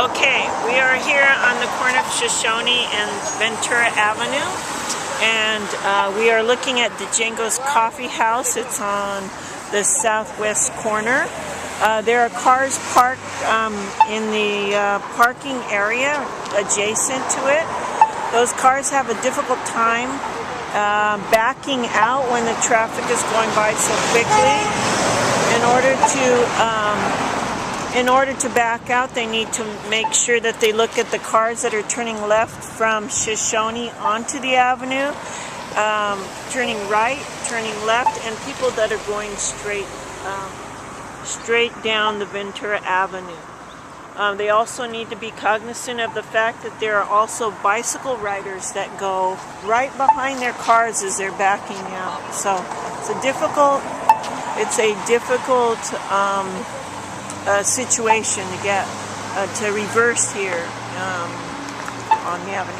Okay, we are here on the corner of Shoshone and Ventura Avenue, and we are looking at Django's Coffee House. It's on the southwest corner. There are cars parked in the parking area adjacent to it. Those cars have a difficult time backing out when the traffic is going by so quickly. In order to back out, they need to make sure that they look at the cars that are turning left from Shoshone onto the avenue, turning right, turning left, and people that are going straight down the Ventura Avenue. They also need to be cognizant of the fact that there are also bicycle riders that go right behind their cars as they're backing out. So it's a difficult situation to get to reverse here on the avenue.